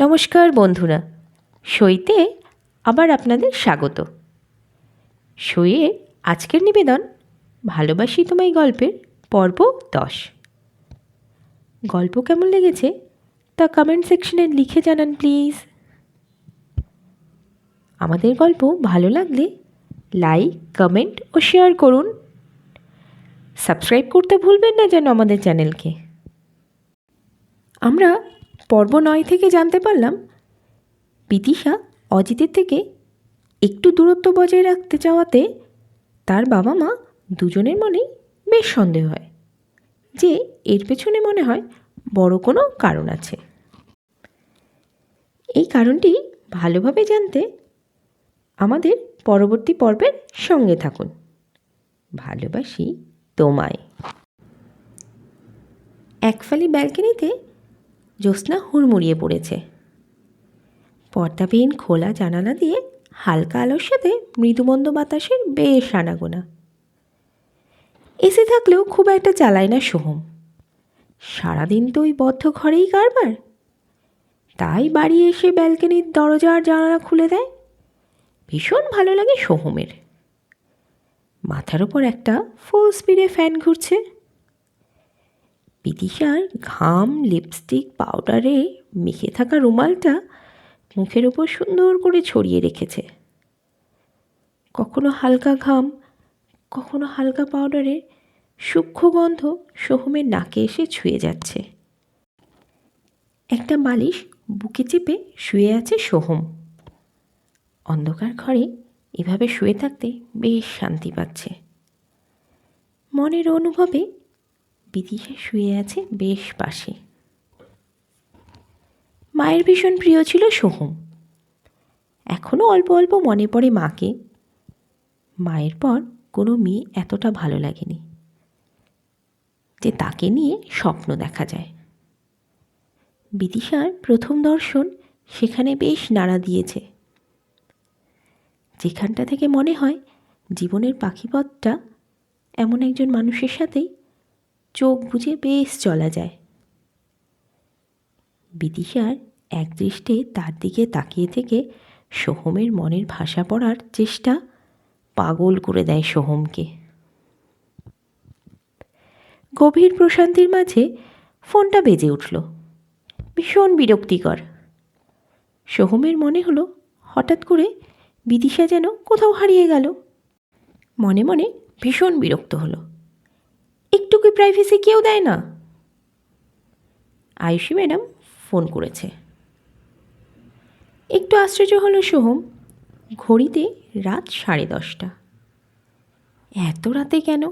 নমস্কার বন্ধুরা, সইতে আবার আপনাদের স্বাগত। সইয়ের আজকের নিবেদন ভালোবাসি তোমায় গল্পের পর্ব 10। গল্প কেমন লেগেছে তা কমেন্ট সেকশনে লিখে জানান প্লিজ। আমাদের গল্প ভালো লাগলে লাইক, কমেন্ট ও শেয়ার করুন। সাবস্ক্রাইব করতে ভুলবেন না যেন আমাদের চ্যানেলকে। আমরা পর্ব 9 থেকে জানতে পারলাম বিদিশা অজিতের থেকে একটু দূরত্ব বজায় রাখতে চাওয়াতে তার বাবা মা দুজনের মনেই বেশ সন্দেহ হয় যে এর পেছনে মনে হয় বড় কোনো কারণ আছে। এই কারণটি ভালোভাবে জানতে আমাদের পরবর্তী পর্বের সঙ্গে থাকুন। ভালোবাসি তোমায়। একফালি ব্যালকনিতে জ্যোৎস্না হুড়মুড়িয়ে পড়েছে। পর্দাবিহীন খোলা জানালা দিয়ে হালকা আলোর সাথে মৃদুমন্দ বাতাসের বেশ আনাগোনা। এসি থাকলেও খুব একটা চালায় না সোহম। সারাদিন তো ওই বদ্ধ ঘরেই কারবার। তাই বাড়ি এসে ব্যালকনির দরজা আর জানালা খুলে দেয়। ভীষণ ভালো লাগে সোহমের। মাথার ওপর একটা ফুল স্পিডে ফ্যান ঘুরছে। বিদিশার ঘাম, লিপস্টিক, পাউডারে মেখে থাকা রুমালটা মুখের ওপর সুন্দর করে ছড়িয়ে রেখেছে। কখনো হালকা ঘাম, কখনো হালকা পাউডারে সূক্ষ্ম গন্ধ সোহমের নাকে এসে ছুঁয়ে যাচ্ছে। একটা বালিশ বুকে চেপে শুয়ে আছে সোহম। অন্ধকার ঘরে এভাবে শুয়ে থাকতে বেশ শান্তি পাচ্ছে। মনের অনুভবে বিদিশা শুয়ে আছে বেশ পাশে। মায়ের ভীষণ প্রিয় ছিল সোহম। এখনও অল্প অল্প মনে পড়ে মাকে। মায়ের পর কোনো মেয়ে এতটা ভালো লাগেনি যে তাকে নিয়ে স্বপ্ন দেখা যায়। বিদিশার প্রথম দর্শন সেখানে বেশ নাড়া দিয়েছে। যেখানটা থেকে মনে হয় জীবনের পাখিপথটা এমন একজন মানুষের সাথেই চোখ বুজে বেশ চলা যায়। বিদিশার একদৃষ্টে তার দিকে তাকিয়ে থেকে সোহমের মনের ভাষা পড়ার চেষ্টা পাগল করে দেয় সোহমকে। গভীর প্রশান্তির মাঝে ফোনটা বেজে উঠল। ভীষণ বিরক্তিকর। সোহমের মনে হলো হঠাৎ করে বিদিশা যেন কোথাও হারিয়ে গেল। মনে মনে ভীষণ বিরক্ত হলো। একটু কি প্রাইভেসি কেউ দেয় না? আয়ুষী ম্যাডাম ফোন করেছে। একটু আশ্চর্য হলো সোহম। ঘড়িতে রাত 10:30। এত রাতে কেন?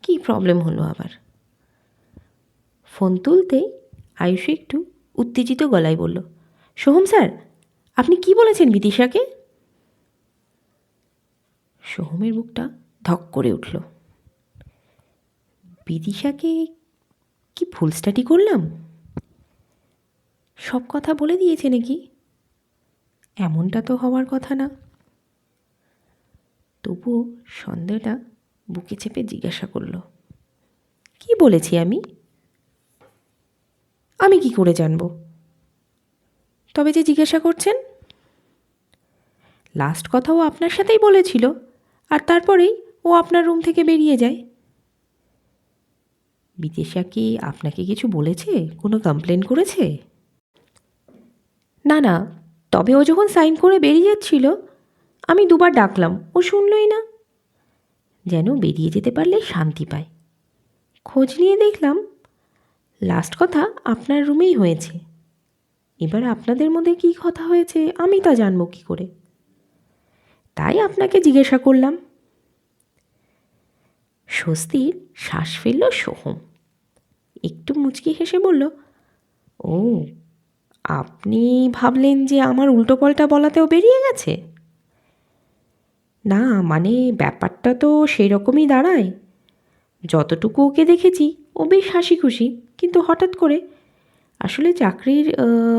কি প্রবলেম হলো আবার? ফোন তুলতেই আয়ুষী একটু উত্তেজিত গলায় বলল, সোহম স্যার, আপনি কি বলেছেন বিদিশাকে? সোহমের বুকটা ধক করে উঠল। বিদিশাকে কি ভুল স্টাডি করলাম? সব কথা বলে দিয়েছে নাকি? এমনটা তো হওয়ার কথা না। তবুও সন্দেহটা বুকে চেপে জিজ্ঞাসা করল, কি বলেছি আমি? আমি কি করে জানব? তবে যে জিজ্ঞাসা করছেন, লাস্ট কথা ও আপনার সাথেই বলেছিল, আর তারপরেই ও আপনার রুম থেকে বেরিয়ে যায়। বিদিশা কি আপনাকে কিছু বলেছে? কোনো কমপ্লেন করেছে? না না, তবে ও যখন সাইন করে বেরিয়ে যাচ্ছিল আমি দুবার ডাকলাম, ও শুনলই না। যেন বেরিয়ে যেতে পারলে শান্তি পায়। খোঁজ নিয়ে দেখলাম লাস্ট কথা আপনার রুমেই হয়েছে। এবার আপনাদের মধ্যে কী কথা হয়েছে আমি তা জানবো কী করে? তাই আপনাকে জিজ্ঞাসা করলাম। স্বস্তির শ্বাস ফেলল সোহম। একটু মুচকি হেসে বলল, ও, আপনি ভাবলেন যে আমার উল্টোপাল্টা বলাতেও বেরিয়ে গেছে? না, মানে ব্যাপারটা তো সেই রকমই দাঁড়ায়। যতটুকু ওকে দেখেছি ও বেশ হাসি খুশি, কিন্তু হঠাৎ করে আসলে চাকরির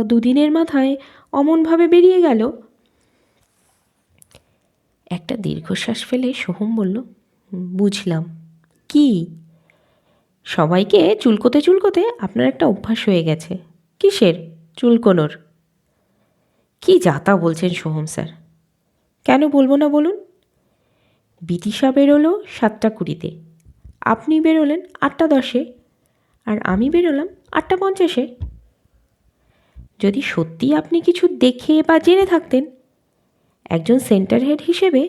2 দিনের মাথায় অমনভাবে বেরিয়ে গেল। একটা দীর্ঘশ্বাস ফেলে সোহম বলল, বুঝলাম। কি? সবাইকে চুলকোতে চুলকোতে আপনার একটা অভ্যাস হয়ে গেছে। কিসের চুলকোনোর? কি যাতা বলছেন সোহম স্যার! কেন বলবো না বলুন? বিদিশা বেরোলো 7:20-তে, আপনি বেরোলেন 8:10-এ, আর আমি বেরোলাম 8:50-এ। যদি সত্যিই আপনি কিছু দেখে বা জেনে থাকতেন, একজন সেন্টার হেড হিসেবে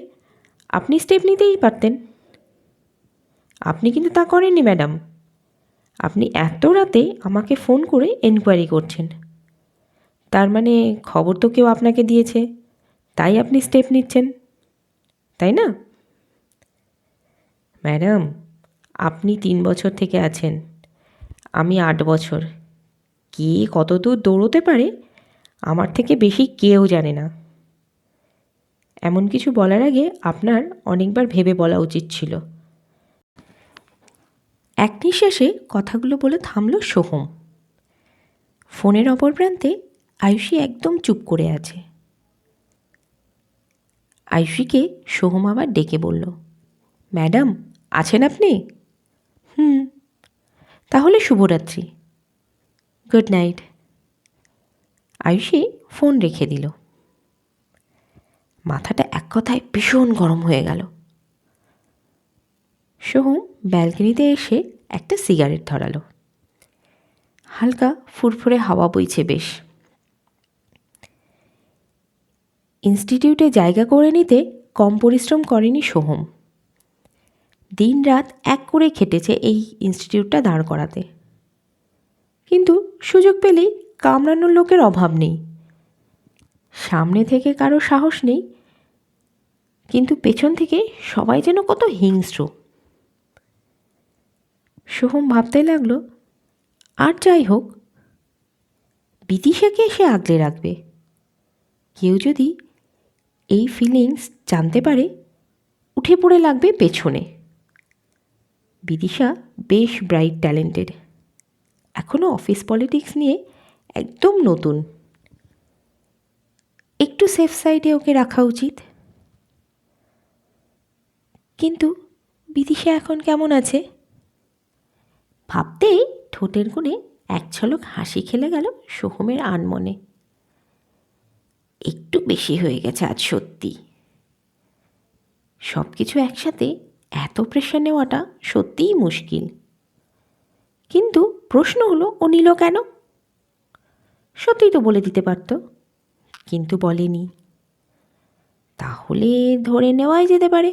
আপনি স্টেপ নিতেই পারতেন। আপনি কিন্তু তা করেননি ম্যাডাম। আপনি এত রাতে আমাকে ফোন করে এনকোয়ারি করছেন। তার মানে খবর তো কেউ আপনাকে দিয়েছে, তাই আপনি স্টেপ নিচ্ছেন, তাই না? ম্যাডাম, আপনি 3 বছর থেকে আছেন, আমি 8 বছর। কে কত দূর দৌড়তে পারে আমার থেকে বেশি কেউ জানে না। এমন কিছু বলার আগে আপনার অনেকবার ভেবে বলা উচিত ছিল। এক নিঃশ্বাসে কথাগুলো বলে থামল সোহম। ফোনের অপর প্রান্তে আয়ুষী একদম চুপ করে আছে। আয়ুষীকে সোহম আবার ডেকে বলল, ম্যাডাম, আছেন আপনি? হুম। তাহলে শুভরাত্রি। Good night. আয়ুষী ফোন রেখে দিল। মাথাটা এক কথায় ভীষণ গরম হয়ে গেল। সোহম ব্যালকনিতে এসে একটা সিগারেট ধরালো। হালকা ফুরফুরে হাওয়া বইছে বেশ। ইনস্টিটিউটে জায়গা করে নিতে কম পরিশ্রম করেনি সোহম। দিন রাত এক করে খেটেছে এই ইনস্টিটিউটটা দাঁড় করাতে। কিন্তু সুযোগ পেলেই কামড়ানোর লোকের অভাব নেই। সামনে থেকে কারো সাহস নেই, কিন্তু পেছন থেকে সবাই যেন কত হিংস্র। সোহম ভাবতে লাগলো, আর যাই হোক, বিদিশাকে সে আগলে রাখবে। কেউ যদি এই ফিলিংস জানতে পারে, উঠে পড়ে লাগবে পেছনে। বিদিশা বেশ ব্রাইট ট্যালেন্টেড, এখনও অফিস পলিটিক্স নিয়ে একদম নতুন। একটু সেফ সাইডে ওকে রাখা উচিত। কিন্তু বিদিশা এখন কেমন আছে? ভাবতেই ঠোঁটের কোণে এক ঝলক হাসি খেলে গেল সোহমের আনমনে। একটু বেশি হয়ে গেছে আজ সত্যি। সব কিছু একসাথে এত প্রেশার নেওয়াটা সত্যিই মুশকিল। কিন্তু প্রশ্ন হলো, ও নিল কেন? সত্যিই তো বলে দিতে পারত, কিন্তু বলেনি। তাহলে ধরে নেওয়াই যেতে পারে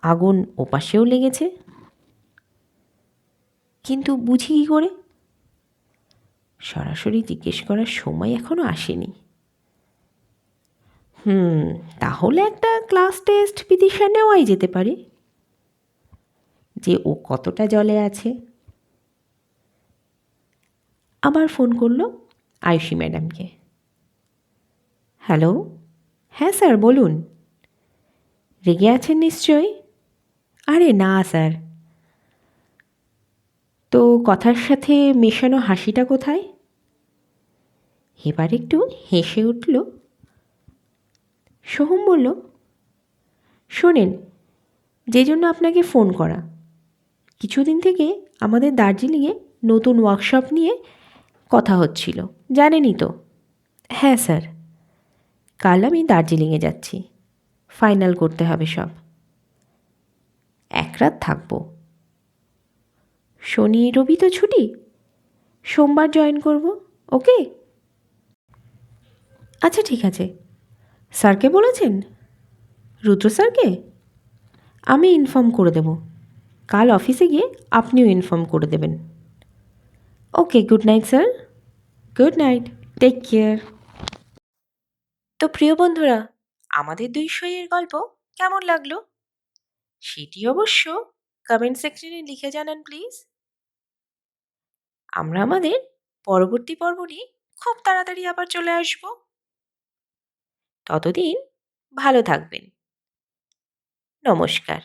আগুন ওপাশেও লেগেছে। কিন্তু বুঝি কী করে? সরাসরি জিজ্ঞেস করার সময় এখনও আসেনি। তাহলে একটা ক্লাস টেস্ট বিদিশা নেওয়াই যেতে পারে, যে ও কতটা জলে আছে। আবার ফোন করলো আয়ুষী ম্যাডামকে। হ্যালো, হ্যাঁ স্যার বলুন। রেগে আছেন নিশ্চয়ই? আরে না স্যার। তো কথার সাথে মেশানো হাসিটা কোথায়? এবার একটু হেসে উঠল সোহম। বলল, শোনেন, যে জন্য আপনাকে ফোন করা, কিছুদিন থেকে আমাদের দার্জিলিংয়ে নতুন ওয়ার্কশপ নিয়ে কথা হচ্ছিল, জানেনই তো। হ্যাঁ স্যার, কাল আমি দার্জিলিংয়ে যাচ্ছি, ফাইনাল করতে হবে সব। এক রাত থাকবো। শনি রবি তো ছুটি, সোমবার জয়েন করব। ওকে? আচ্ছা ঠিক আছে। স্যারকে বলেছেন? রুদ্র স্যারকে? আমি ইনফর্ম করে দেব। কাল অফিসে গিয়ে আপনিও ইনফর্ম করে দেবেন। Okay, good night sir. Good night, take care. তো প্রিয় বন্ধুরা, আমাদের দুই সইয়ের গল্প কেমন লাগলো সেটি অবশ্য কমেন্ট সেকশনে লিখে জানান প্লিজ। আমরা আমাদের পরবর্তী পর্ব নিয়ে খুব তাড়াতাড়ি আবার চলে আসব। ততদিন ভালো থাকবেন। নমস্কার।